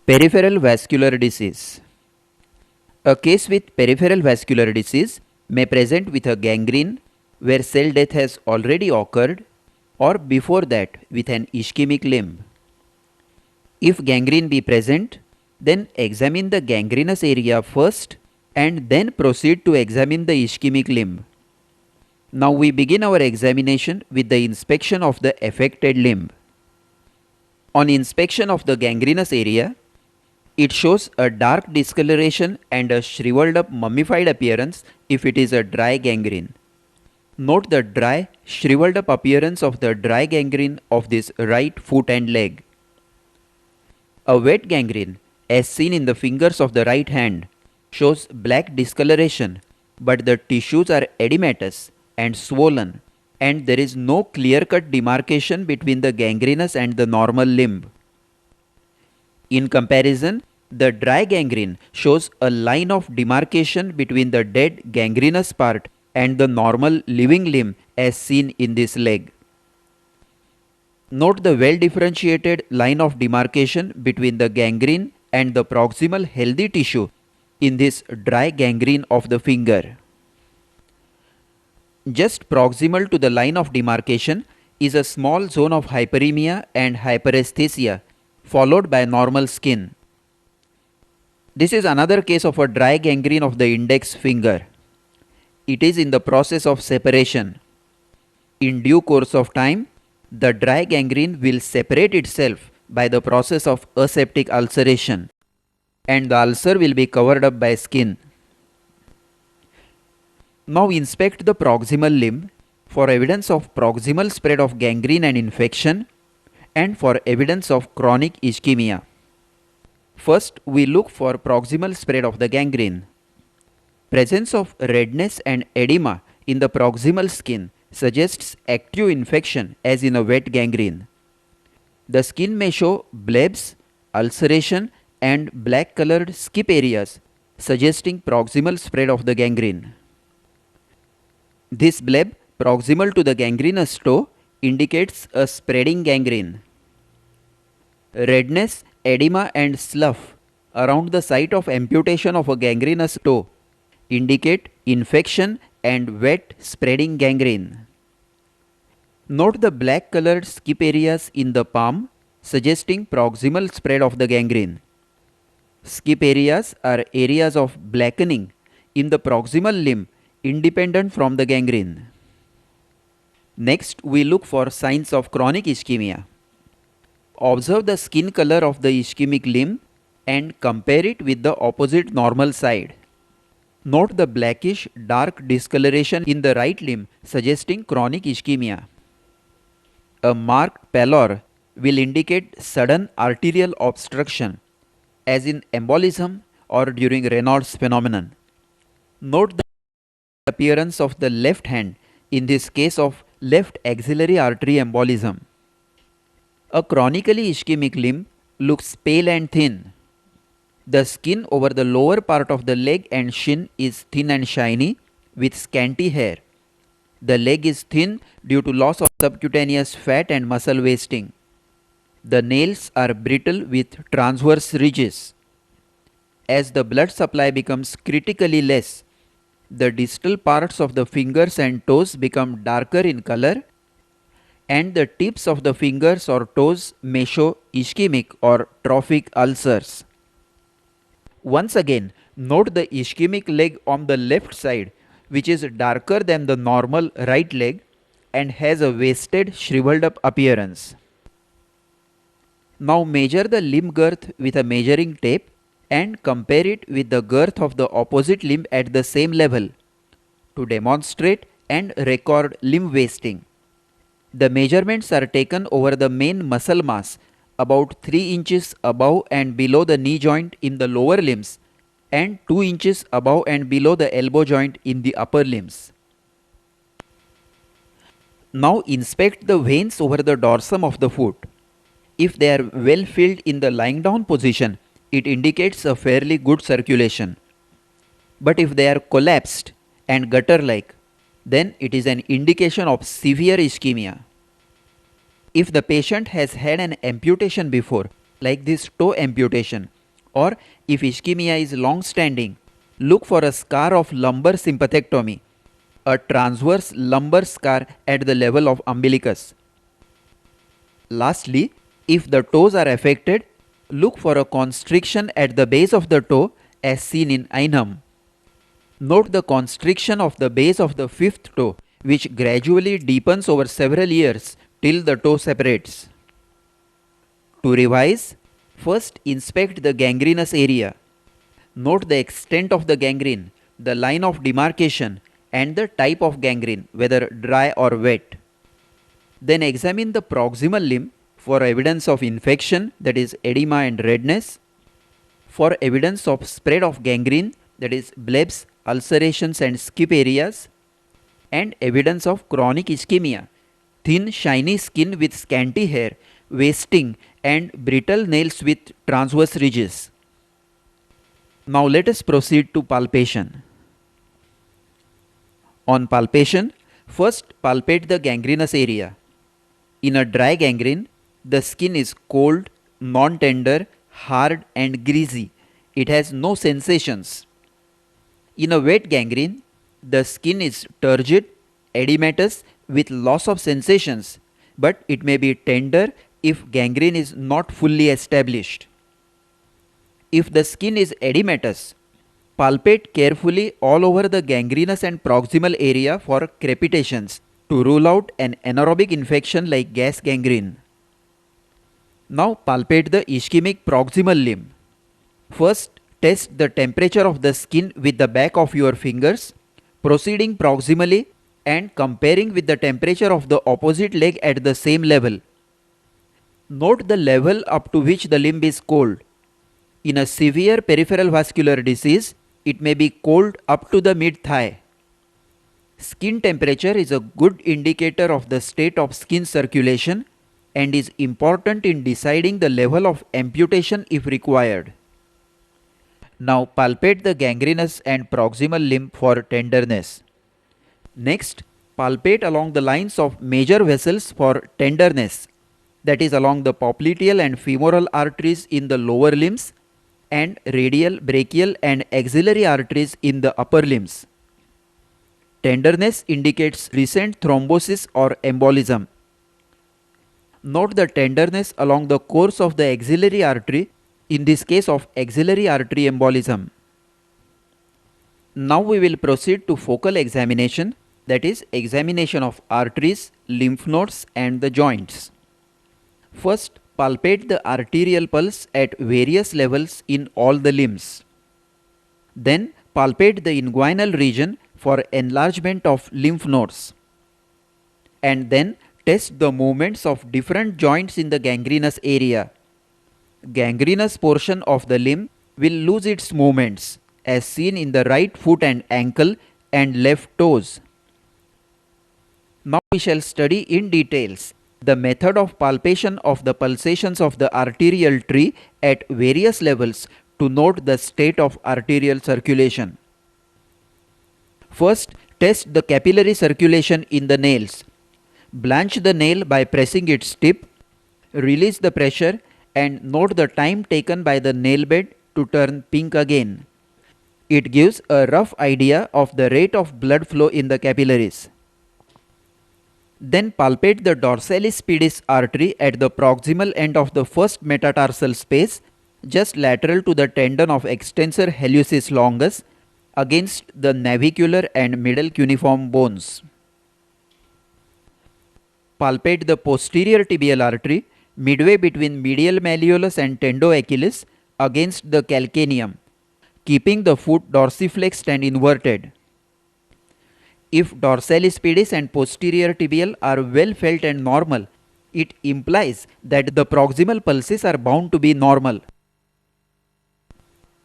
Peripheral vascular disease. A case with peripheral vascular disease may present with a gangrene where cell death has already occurred, or before that with an ischemic limb. If gangrene be present, then examine the gangrenous area first and then proceed to examine the ischemic limb. Now we begin our examination with the inspection of the affected limb. On inspection of the gangrenous area, it shows a dark discoloration and a shriveled up mummified appearance if it is a dry gangrene. Note the dry, shriveled up appearance of the dry gangrene of this right foot and leg. A wet gangrene, as seen in the fingers of the right hand, shows black discoloration, but the tissues are edematous and swollen, and there is no clear-cut demarcation between the gangrenous and the normal limb. In comparison, the dry gangrene shows a line of demarcation between the dead gangrenous part and the normal living limb as seen in this leg. Note the well differentiated line of demarcation between the gangrene and the proximal healthy tissue in this dry gangrene of the finger. Just proximal to the line of demarcation is a small zone of hyperemia and hyperesthesia followed by normal skin. This is another case of a dry gangrene of the index finger. It is in the process of separation. In due course of time, the dry gangrene will separate itself by the process of aseptic ulceration, and the ulcer will be covered up by skin. Now inspect the proximal limb for evidence of proximal spread of gangrene and infection, and for evidence of chronic ischemia. First, we look for proximal spread of the gangrene. Presence of redness and edema in the proximal skin suggests active infection as in a wet gangrene. The skin may show blebs, ulceration and black colored skip areas suggesting proximal spread of the gangrene. This bleb proximal to the gangrenous toe indicates a spreading gangrene. Redness, edema and slough around the site of amputation of a gangrenous toe indicate infection and wet spreading gangrene. Note the black colored skip areas in the palm suggesting proximal spread of the gangrene. Skip areas are areas of blackening in the proximal limb independent from the gangrene. Next, we look for signs of chronic ischemia. Observe the skin color of the ischemic limb and compare it with the opposite normal side. Note the blackish dark discoloration in the right limb suggesting chronic ischemia. A marked pallor will indicate sudden arterial obstruction as in embolism or during Raynaud's phenomenon. Note the appearance of the left hand in this case of left axillary artery embolism. A chronically ischemic limb looks pale and thin. The skin over the lower part of the leg and shin is thin and shiny with scanty hair. The leg is thin due to loss of subcutaneous fat and muscle wasting. The nails are brittle with transverse ridges. As the blood supply becomes critically less, the distal parts of the fingers and toes become darker in color, and the tips of the fingers or toes may show ischemic or trophic ulcers. Once again, note the ischemic leg on the left side, which is darker than the normal right leg and has a wasted, shriveled up appearance. Now measure the limb girth with a measuring tape and compare it with the girth of the opposite limb at the same level to demonstrate and record limb wasting. The measurements are taken over the main muscle mass about 3 inches above and below the knee joint in the lower limbs and 2 inches above and below the elbow joint in the upper limbs. Now inspect the veins over the dorsum of the foot. If they are well filled in the lying down position, it indicates a fairly good circulation. But if they are collapsed and gutter-like, then it is an indication of severe ischemia. If the patient has had an amputation before, like this toe amputation, Or if ischemia is long standing, look for a scar of lumbar sympathectomy, a transverse lumbar scar at the level of umbilicus. Lastly, if the toes are affected, look for a constriction at the base of the toe as seen in Einham. Note the constriction of the base of the fifth toe, which gradually deepens over several years till the toe separates. To revise, first inspect the gangrenous area. Note the extent of the gangrene, the line of demarcation, and the type of gangrene, whether dry or wet. Then examine the proximal limb for evidence of infection, that is edema and redness, for evidence of spread of gangrene, that is blebs, ulcerations and skip areas, and evidence of chronic ischemia, thin shiny skin with scanty hair, wasting and brittle nails with transverse ridges. Now let us proceed to palpation. On palpation, first palpate the gangrenous area. In a dry gangrene, the skin is cold, non-tender, hard and greasy. It has no sensations. In a wet gangrene, the skin is turgid, edematous with loss of sensations, but it may be tender if gangrene is not fully established. If the skin is edematous, palpate carefully all over the gangrenous and proximal area for crepitations to rule out an anaerobic infection like gas gangrene. Now palpate the ischemic proximal limb. First, test the temperature of the skin with the back of your fingers, proceeding proximally and comparing with the temperature of the opposite leg at the same level. Note the level up to which the limb is cold. In a severe peripheral vascular disease, it may be cold up to the mid-thigh. Skin temperature is a good indicator of the state of skin circulation and is important in deciding the level of amputation if required. Now palpate the gangrenous and proximal limb for tenderness. Next, palpate along the lines of major vessels for tenderness, that is along the popliteal and femoral arteries in the lower limbs and radial, brachial and axillary arteries in the upper limbs. Tenderness indicates recent thrombosis or embolism. Note the tenderness along the course of the axillary artery, in this case of axillary artery embolism. Now we will proceed to focal examination, that is examination of arteries, lymph nodes and the joints. First, palpate the arterial pulse at various levels in all the limbs. Then palpate the inguinal region for enlargement of lymph nodes. And then test the movements of different joints in the gangrenous area. Gangrenous portion of the limb will lose its movements, as seen in the right foot and ankle and left toes. Now we shall study in details the method of palpation of the pulsations of the arterial tree at various levels to note the state of arterial circulation. First, test the capillary circulation in the nails. Blanch the nail by pressing its tip, release the pressure and note the time taken by the nail bed to turn pink again. It gives a rough idea of the rate of blood flow in the capillaries. Then palpate the dorsalis pedis artery at the proximal end of the first metatarsal space, just lateral to the tendon of extensor hallucis longus, against the navicular and middle cuneiform bones. Palpate the posterior tibial artery midway between medial malleolus and tendoachilles against the calcaneum, keeping the foot dorsiflexed and inverted. If dorsalis pedis and posterior tibial are well felt and normal, it implies that the proximal pulses are bound to be normal.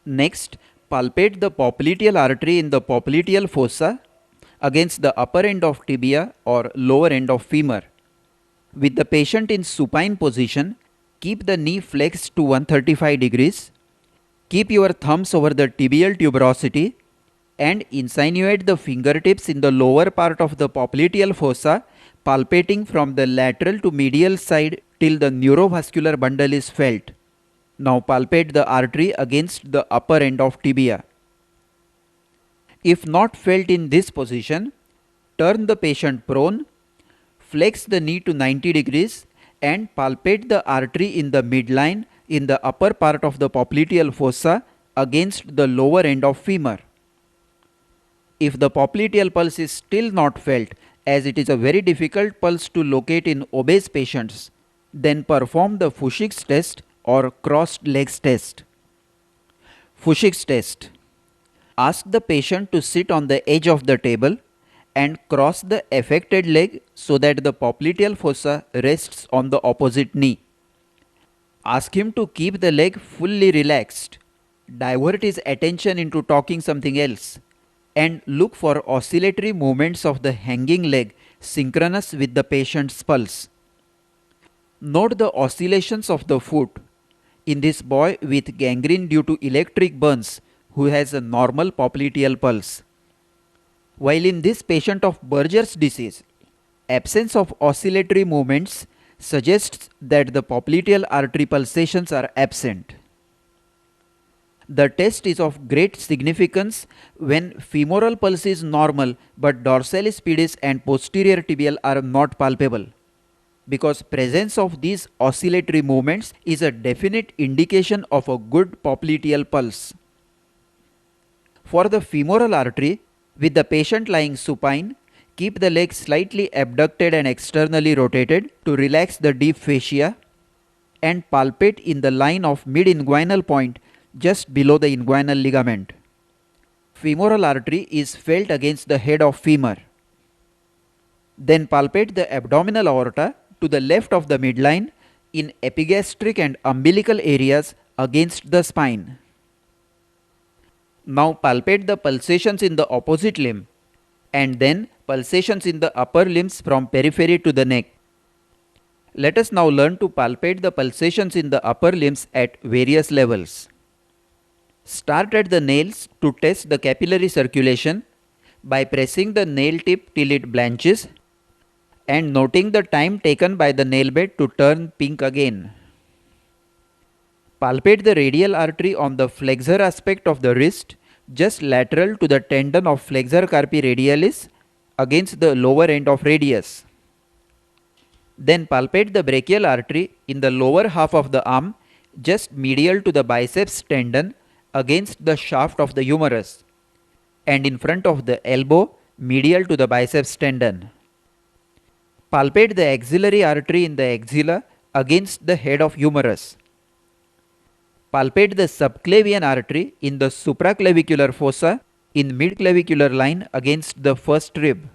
Next, palpate the popliteal artery in the popliteal fossa against the upper end of tibia or lower end of femur. With the patient in supine position, keep the knee flexed to 135 degrees. Keep your thumbs over the tibial tuberosity and insinuate the fingertips in the lower part of the popliteal fossa, palpating from the lateral to medial side till the neurovascular bundle is felt. Now palpate the artery against the upper end of tibia. If not felt in this position, turn the patient prone, flex the knee to 90 degrees and palpate the artery in the midline in the upper part of the popliteal fossa against the lower end of femur. If the popliteal pulse is still not felt, as it is a very difficult pulse to locate in obese patients, then perform the Fuchs test or crossed legs test. Fuchs test. Ask the patient to sit on the edge of the table and cross the affected leg so that the popliteal fossa rests on the opposite knee. Ask him to keep the leg fully relaxed. Divert his attention into talking something else and look for oscillatory movements of the hanging leg synchronous with the patient's pulse. Note the oscillations of the foot in this boy with gangrene due to electric burns who has a normal popliteal pulse. While in this patient of Buerger's disease, absence of oscillatory movements suggests that the popliteal artery pulsations are absent. The test is of great significance when femoral pulse is normal but dorsalis pedis and posterior tibial are not palpable, because presence of these oscillatory movements is a definite indication of a good popliteal pulse. For the femoral artery, with the patient lying supine, keep the leg slightly abducted and externally rotated to relax the deep fascia and palpate in the line of mid-inguinal point just below the inguinal ligament. Femoral artery is felt against the head of femur. Then palpate the abdominal aorta to the left of the midline in epigastric and umbilical areas against the spine. Now palpate the pulsations in the opposite limb and then pulsations in the upper limbs from periphery to the neck. Let us now learn to palpate the pulsations in the upper limbs at various levels. Start at the nails to test the capillary circulation by pressing the nail tip till it blanches and noting the time taken by the nail bed to turn pink again. Palpate the radial artery on the flexor aspect of the wrist just lateral to the tendon of flexor carpi radialis against the lower end of radius. Then palpate the brachial artery in the lower half of the arm just medial to the biceps tendon against the shaft of the humerus and in front of the elbow medial to the biceps tendon. Palpate the axillary artery in the axilla against the head of humerus. Palpate the subclavian artery in the supraclavicular fossa in midclavicular line against the first rib.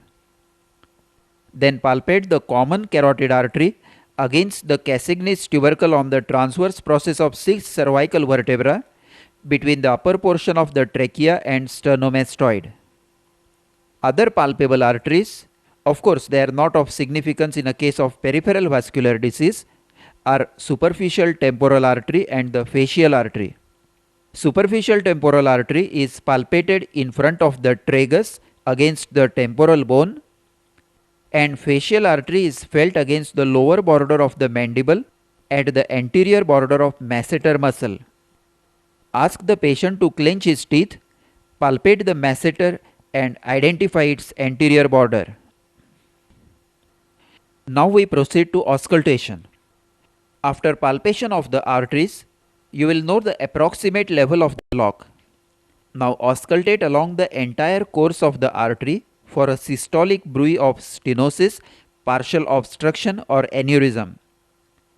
Then palpate the common carotid artery against the Cassagnes tubercle on the transverse process of 6 cervical vertebra between the upper portion of the trachea and sternomastoid. Other palpable arteries, of course they are not of significance in a case of peripheral vascular disease, are superficial temporal artery and the facial artery. Superficial temporal artery is palpated in front of the tragus against the temporal bone, and facial artery is felt against the lower border of the mandible at the anterior border of masseter muscle. Ask the patient to clench his teeth, palpate the masseter and identify its anterior border. Now we proceed to auscultation. After palpation of the arteries, you will know the approximate level of the lock. Now auscultate along the entire course of the artery for a systolic bruit of stenosis, partial obstruction or aneurysm.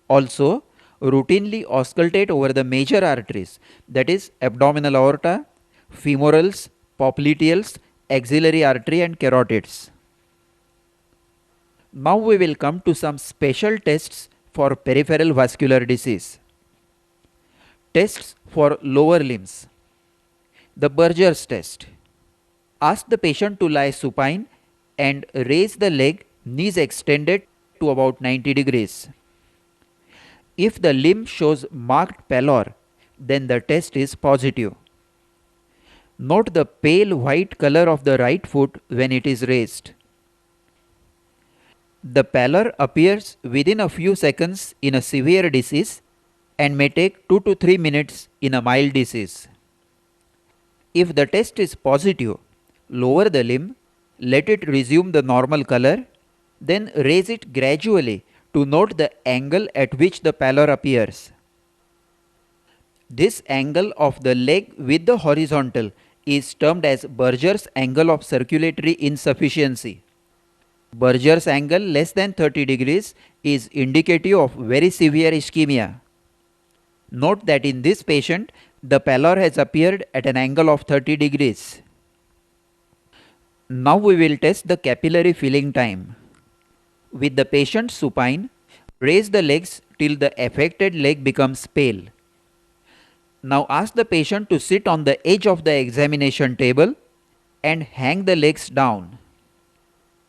Also, routinely auscultate over the major arteries, that is abdominal aorta, femorals, popliteals, axillary artery and carotids. Now we will come to some special tests for peripheral vascular disease. Tests for lower limbs. The Buerger's test. Ask the patient to lie supine and raise the leg, knees extended to about 90 degrees. If the limb shows marked pallor, then the test is positive. Note the pale white color of the right foot when it is raised. The pallor appears within a few seconds in a severe disease and may take 2 to 3 minutes in a mild disease. If the test is positive, lower the limb, let it resume the normal color, then raise it gradually to note the angle at which the pallor appears. This angle of the leg with the horizontal is termed as Berger's angle of circulatory insufficiency. Berger's angle less than 30 degrees is indicative of very severe ischemia. Note that in this patient, the pallor has appeared at an angle of 30 degrees. Now we will test the capillary filling time. With the patient supine, raise the legs till the affected leg becomes pale. Now ask the patient to sit on the edge of the examination table and hang the legs down.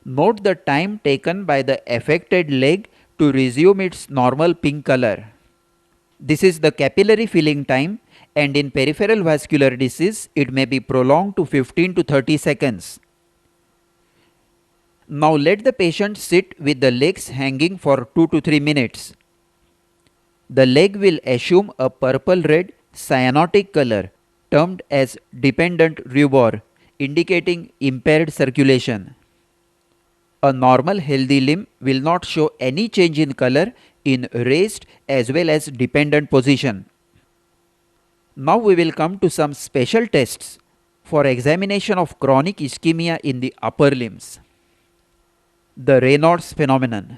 Note the time taken by the affected leg to resume its normal pink color. This is the capillary filling time, and in peripheral vascular disease it may be prolonged to 15 to 30 seconds. Now let the patient sit with the legs hanging for 2 to 3 minutes. The leg will assume a purple-red cyanotic color termed as dependent rubor, indicating impaired circulation. A normal healthy limb will not show any change in color in raised as well as dependent position. Now we will come to some special tests for examination of chronic ischemia in the upper limbs. The Raynaud's phenomenon.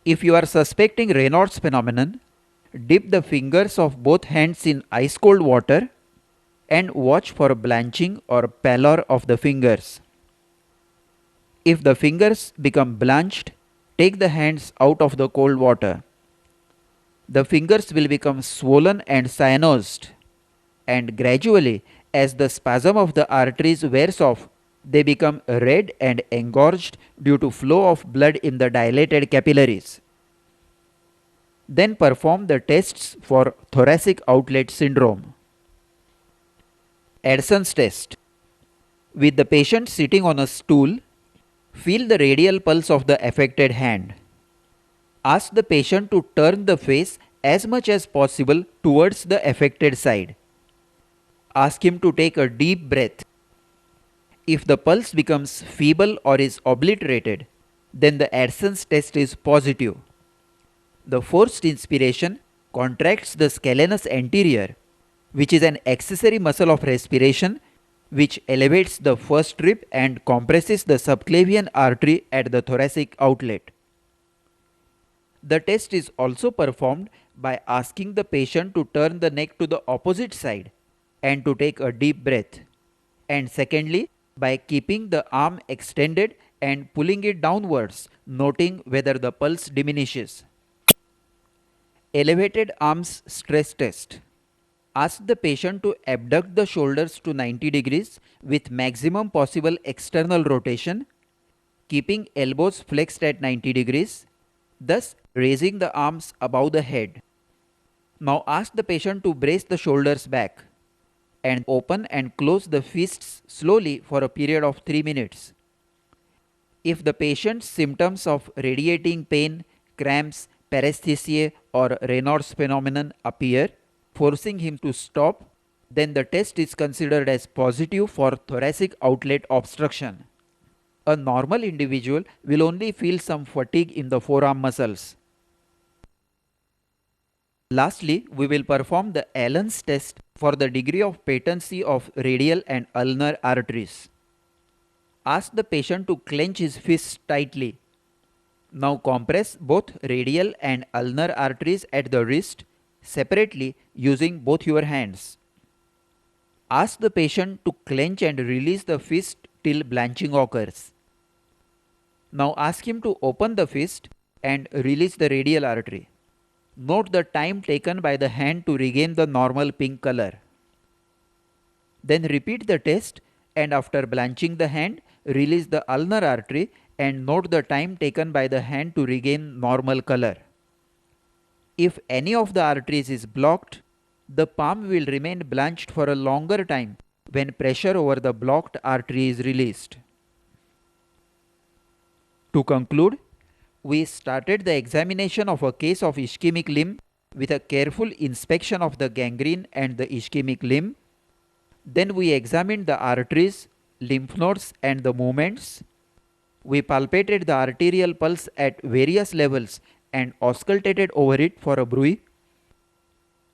If you are suspecting Raynaud's phenomenon, dip the fingers of both hands in ice cold water and watch for blanching or pallor of the fingers. If the fingers become blanched, take the hands out of the cold water. The fingers will become swollen and cyanosed, and gradually, as the spasm of the arteries wears off, they become red and engorged due to flow of blood in the dilated capillaries. Then perform the tests for thoracic outlet syndrome. Adson's test. With the patient sitting on a stool, feel the radial pulse of the affected hand. Ask the patient to turn the face as much as possible towards the affected side. Ask him to take a deep breath. If the pulse becomes feeble or is obliterated, then the Adson's test is positive. The forced inspiration contracts the scalenus anterior, which is an accessory muscle of respiration which elevates the first rib and compresses the subclavian artery at the thoracic outlet. The test is also performed by asking the patient to turn the neck to the opposite side and to take a deep breath, and secondly by keeping the arm extended and pulling it downwards, noting whether the pulse diminishes. Elevated arms stress test. Ask the patient to abduct the shoulders to 90 degrees with maximum possible external rotation, keeping elbows flexed at 90 degrees, thus raising the arms above the head. Now ask the patient to brace the shoulders back and open and close the fists slowly for a period of 3 minutes. If the patient's symptoms of radiating pain, cramps, paresthesia or Raynaud's phenomenon appear, forcing him to stop, then the test is considered as positive for thoracic outlet obstruction. A normal individual will only feel some fatigue in the forearm muscles. Lastly, we will perform the Allen's test for the degree of patency of radial and ulnar arteries. Ask the patient to clench his fists tightly. Now compress both radial and ulnar arteries at the wrist separately using both your hands. Ask the patient to clench and release the fist till blanching occurs. Now ask him to open the fist and release the radial artery. Note the time taken by the hand to regain the normal pink color. Then repeat the test, and after blanching the hand, release the ulnar artery and note the time taken by the hand to regain normal color. If any of the arteries is blocked, the palm will remain blanched for a longer time when pressure over the blocked artery is released. To conclude, we started the examination of a case of ischemic limb with a careful inspection of the gangrene and the ischemic limb. Then we examined the arteries, lymph nodes and the movements. We palpated the arterial pulse at various levels and auscultated over it for a bruit.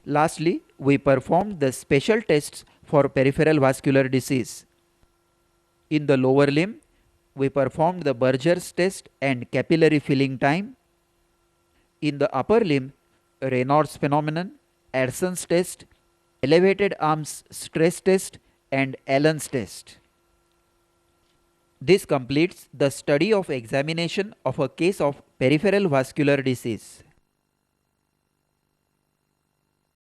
Lastly, we performed the special tests for peripheral vascular disease. In the lower limb, we performed the Berger's test and capillary filling time. In the upper limb, Raynaud's phenomenon, Adson's test, elevated arms stress test and Allen's test. This completes the study of examination of a case of peripheral vascular disease.